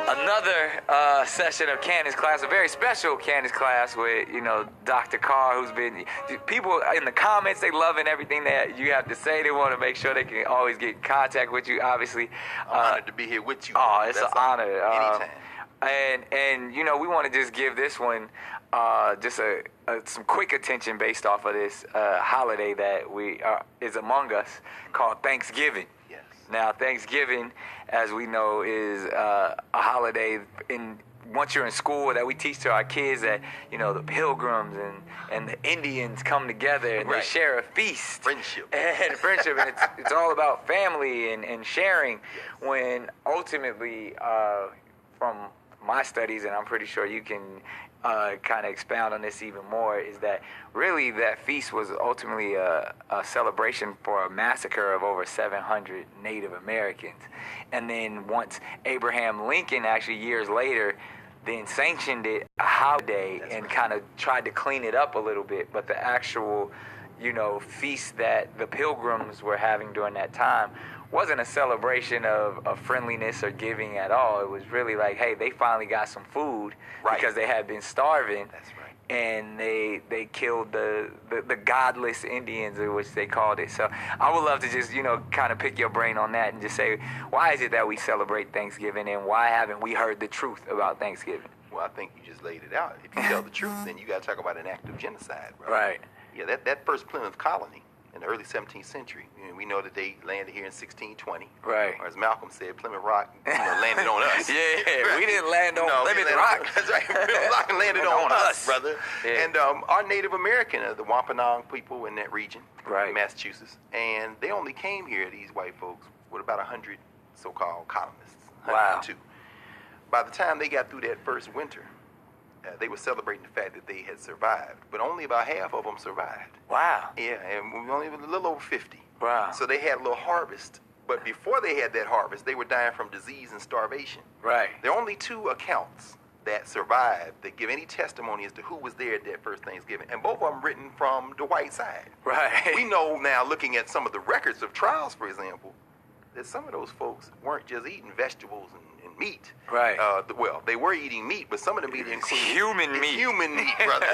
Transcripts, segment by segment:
Another session of Candace class, a very special Candace class with, Dr. Carr, who's been, people in the comments, they loving everything that you have to say. They want to make sure they can always get in contact with you, obviously. I'm honored to be here with you. Oh, it's an honor. Anytime. And we want to just give this one just some quick attention based off of this holiday that is among us called Thanksgiving. Yes. Now, Thanksgiving, as we know, is a holiday once you're in school that we teach to our kids that, the pilgrims and the Indians come together and they share a feast. Friendship. And it's all about family and sharing, when ultimately, from my studies, and I'm pretty sure you can kind of expound on this even more, is that really that feast was ultimately a celebration for a massacre of over 700 Native Americans. And then once Abraham Lincoln, actually years later, then sanctioned it a holiday and kind of tried to clean it up a little bit. But the actual, feast that the pilgrims were having during that time wasn't a celebration of friendliness or giving at all. It was really like, hey, they finally got some food because they had been starving. That's right. And they killed the godless Indians, which they called it. So I would love to just, kind of pick your brain on that and just say, why is it that we celebrate Thanksgiving, and why haven't we heard the truth about Thanksgiving? Well, I think you just laid it out. If you tell the truth, then you got to talk about an act of genocide, bro. Right. Yeah, that first Plymouth colony in the early 17th century. We know that they landed here in 1620. Right. Or as Malcolm said, Plymouth Rock landed on us. We didn't land on Plymouth Rock. That's right. Plymouth Rock landed on us, brother. Yeah. And our Native American, the Wampanoag people in that region, right, Massachusetts, and they only came here, these white folks, with about 100 so-called colonists. Wow. By the time they got through that first winter, they were celebrating the fact that they had survived, but only about half of them survived. Wow. Yeah, and we only a little over 50. Wow. So they had a little harvest, but before they had that harvest, they were dying from disease and starvation. Right. There are only two accounts that survived that give any testimony as to who was there at that first Thanksgiving, and both of them written from the white side. Right. We know now, looking at some of the records of trials, for example, that some of those folks weren't just eating vegetables and meat. Right. Well, they were eating meat, but some of the meat included human meat. Human meat, brother.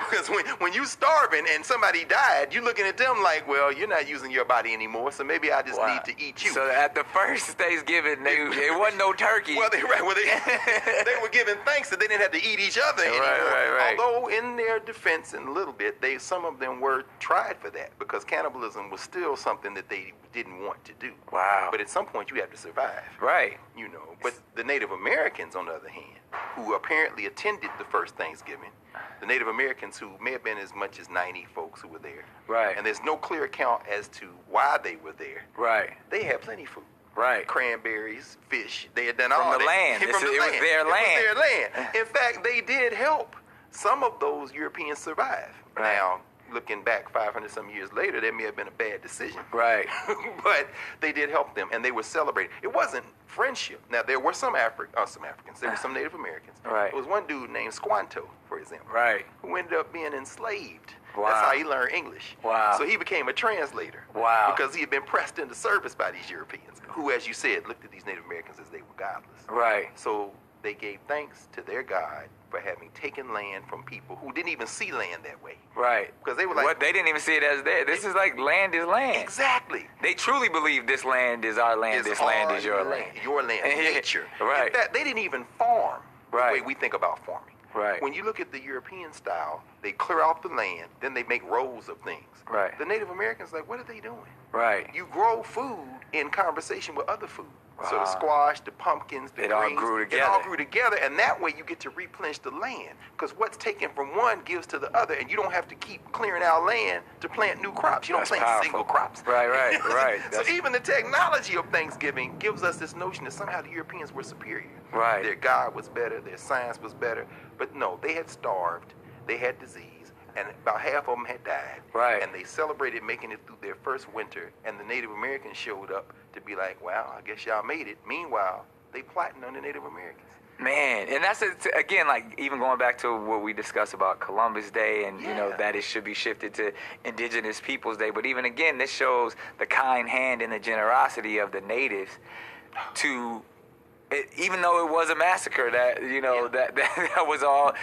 Because when you starving and somebody died, you looking at them like, well, you're not using your body anymore, so maybe I just need to eat you. So at the first Thanksgiving, there wasn't no turkey. Well, they were giving thanks that they didn't have to eat each other anymore. Right. Although in their defense, in a little bit, some of them were tried for that because cannibalism was still something that they didn't want to do. Wow. But at some point, you have to survive. Right. But the Native Americans, on the other hand, who apparently attended the first Thanksgiving, the Native Americans, who may have been as much as 90 folks who were there. Right. And there's no clear account as to why they were there. Right. They had plenty of food. Right. Cranberries, fish. They had done all that. From the land. It was their land. It was their land. In fact, they did help some of those Europeans survive. Right. Now, looking back 500 some years later, that may have been a bad decision. Right. But they did help them, and they were celebrated. It wasn't friendship. Now, there were some Africans. There were some Native Americans. Right. There was one dude named Squanto, for example. Right. Who ended up being enslaved. Wow. That's how he learned English. Wow. So he became a translator. Wow. Because he had been pressed into service by these Europeans, who, as you said, looked at these Native Americans as they were godless. Right. So they gave thanks to their God for having taken land from people who didn't even see land that way. Right. Because they were like... They didn't even see it as theirs. This is like land is land. Exactly. They truly believe this land is our land, this land is your land. Your land, nature. Right. In fact, they didn't even farm the Right. way we think about farming. Right. When you look at the European style, they clear out the land, then they make rows of things. Right. The Native Americans, like, what are they doing? Right. You grow food in conversation with other food. Wow. So the squash, the pumpkins, the It greens, all grew together. It all grew together, and that way you get to replenish the land. Because what's taken from one gives to the other, and you don't have to keep clearing out land to plant new crops. You don't plant single crops. Right. So even the technology of Thanksgiving gives us this notion that somehow the Europeans were superior. Right. Their God was better, their science was better. But no, they had starved, they had disease, and about half of them had died. Right. And they celebrated making it through their first winter, and the Native Americans showed up to be like, wow, I guess y'all made it. Meanwhile, they plotting on the Native Americans. Man, and that's, again, like, even going back to what we discussed about Columbus Day and, that it should be shifted to Indigenous Peoples Day. But even, again, this shows the kind hand and the generosity of the natives to even though it was a massacre, that that was all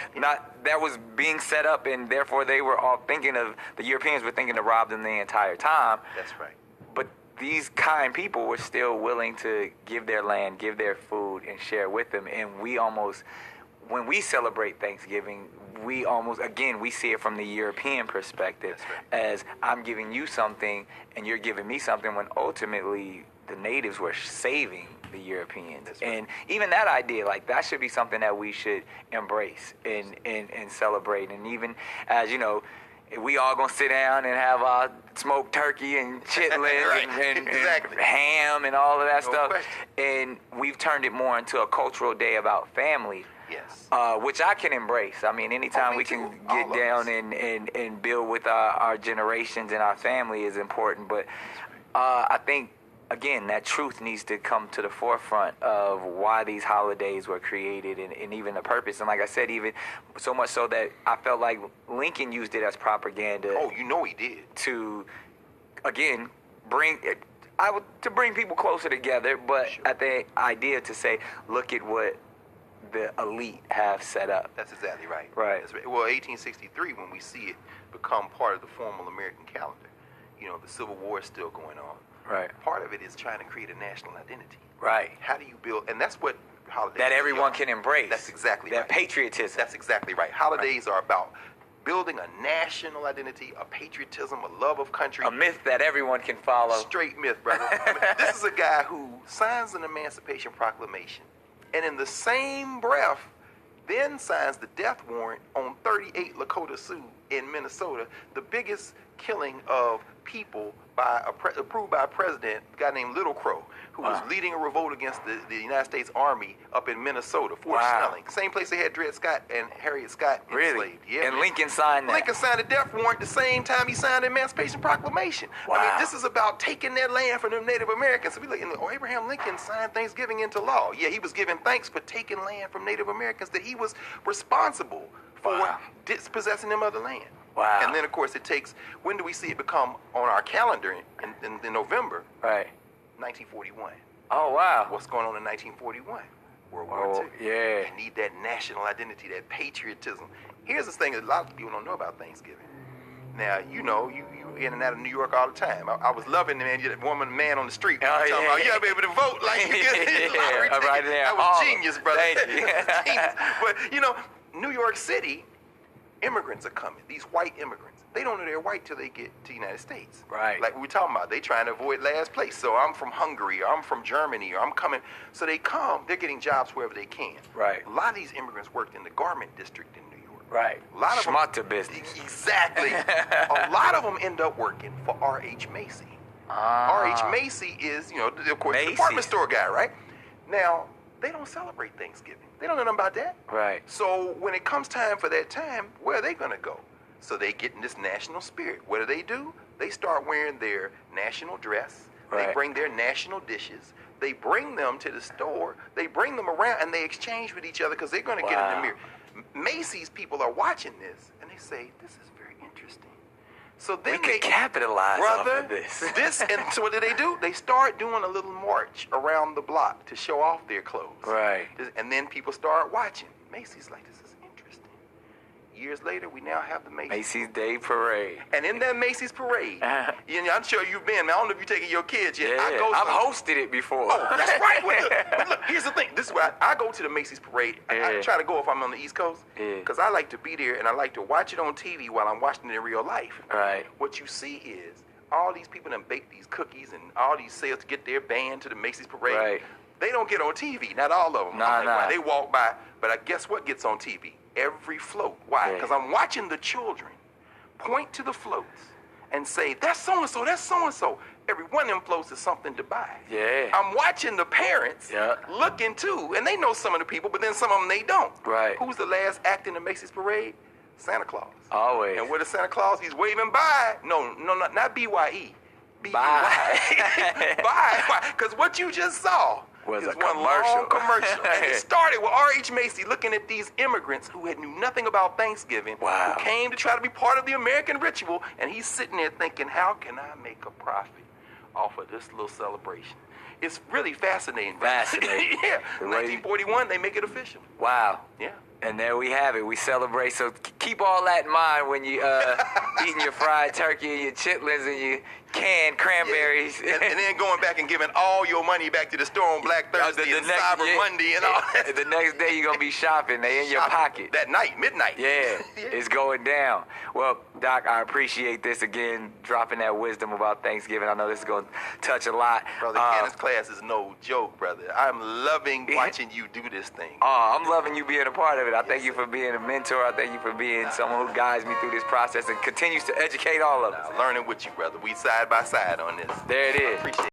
that was being set up, and therefore they were all the Europeans were thinking to rob them the entire time. That's right. But these kind people were still willing to give their land, give their food, and share with them. And when we celebrate Thanksgiving, we see it from the European perspective, as I'm giving you something and you're giving me something, when ultimately the natives were saving the Europeans. And even that idea, like, that should be something that we should embrace and celebrate. And even as, we all gonna sit down and have our smoked turkey and chitlins and ham and all of that stuff. Question. And we've turned it more into a cultural day about family. Yes. Which I can embrace. I mean, anytime we can get down and build with our generations and our family is important. But I think, again, that truth needs to come to the forefront of why these holidays were created and even the purpose. And like I said, even so much so that I felt like Lincoln used it as propaganda. Oh, he did. To, again, bring people closer together, but at the idea to say, look at what the elite have set up. That's exactly right. Right. That's right. Well, 1863, when we see it become part of the formal American calendar, the Civil War is still going on. Right. Part of it is trying to create a national identity. Right. How do you build, and that's what holidays that everyone can embrace. That's exactly that right. Patriotism. That's exactly right. Holidays are about building a national identity, a patriotism, a love of country. A myth that everyone can follow. Straight myth, brother. This is a guy who signs an Emancipation Proclamation, and in the same breath, then signs the death warrant on 38 Lakota Sioux in Minnesota, the biggest killing of people approved by a president, a guy named Little Crow, who was leading a revolt against the United States Army up in Minnesota, Fort Snelling. Same place they had Dred Scott and Harriet Scott enslaved. Yeah. And Lincoln signed that. Lincoln signed a death warrant the same time he signed the Emancipation Proclamation. Wow. I mean, this is about taking their land from them Native Americans. So we look, Abraham Lincoln signed Thanksgiving into law. Yeah, he was giving thanks for taking land from Native Americans that he was responsible for dispossessing them of the land. Wow. And then, of course, when do we see it become on our calendar in November? Right. 1941. Oh, wow. What's going on in 1941? World War II. Yeah. You need that national identity, that patriotism. Here's the thing that a lot of people don't know about Thanksgiving. Now, you in and out of New York all the time. I was loving the man on the street. Talking about, you got to be able to vote like you get the lottery ticket. Right there. That was genius, brother. Thank you. Genius. But, New York City, immigrants are coming. These white immigrants. They don't know they're white till they get to the United States. Right. Like we were talking about, they trying to avoid last place. So I'm from Hungary, or I'm from Germany, or I'm coming. So they come, they're getting jobs wherever they can. Right. A lot of these immigrants worked in the garment district in New York. Right. A lot of Schmutter business. Exactly. A lot of them end up working for R.H. Macy. R.H. Macy is, of course, the department store guy, right? Now, they don't celebrate Thanksgiving. They don't know nothing about that. Right. So when it comes time for that time, where are they going to go? So they get in this national spirit. What do? They start wearing their national dress. Right. They bring their national dishes. They bring them to the store. They bring them around, and they exchange with each other because they're going to get in the mirror. Macy's people are watching this, and they say, this is very interesting. So then we could capitalize off of this. And so what do? They start doing a little march around the block to show off their clothes. Right. And then people start watching. Macy's like, this is interesting. Years later, we now have the Macy's Day Parade. And in that Macy's Parade, I'm sure you've been. I don't know if you're taking your kids yet. Yeah, I've hosted it before. Oh, that's right. But look, here's the thing. This is why I go to the Macy's Parade. I try to go if I'm on the East Coast because I like to be there and I like to watch it on TV while I'm watching it in real life. Right. What you see is all these people that bake these cookies and all these sales to get their band to the Macy's Parade. Right. They don't get on TV. Not all of them. Nah. They walk by. But I guess what gets on TV? Every float. Why? Because I'm watching the children point to the floats and say, that's so-and-so, that's so-and-so. Every one of them floats is something to buy. Yeah. I'm watching the parents looking too, and they know some of the people, but then some of them they don't. Right. Who's the last act in the Macy's Parade? Santa Claus. Always. And what is Santa Claus? He's waving bye. No, not B-Y-E. Bye. Bye. Because what you just saw was a commercial. Long commercial. And it started with R.H. Macy looking at these immigrants who had knew nothing about Thanksgiving, wow. who came to try to be part of the American ritual, and he's sitting there thinking, how can I make a profit off of this little celebration? It's really fascinating. Brother. Fascinating. Yeah. 1941, they make it official. Wow. Yeah. And there we have it. We celebrate. So keep all that in mind when you eating your fried turkey and your chitlins and your canned cranberries. Yeah. And then going back and giving all your money back to the store on Black Thursday and Cyber Monday and all that. The next day you're going to be shopping. They in your pocket. That night, midnight. Yeah, it's going down. Well, Doc, I appreciate this again, dropping that wisdom about Thanksgiving. I know this is going to touch a lot. Brother, Cannon's class is no joke, brother. I'm loving watching you do this thing. I'm loving you being a part of it. I thank you for being a mentor. I thank you for being someone who guides me through this process and continues to educate all of us. Learning with you, brother. We side by side on this. There it is. Appreciate it.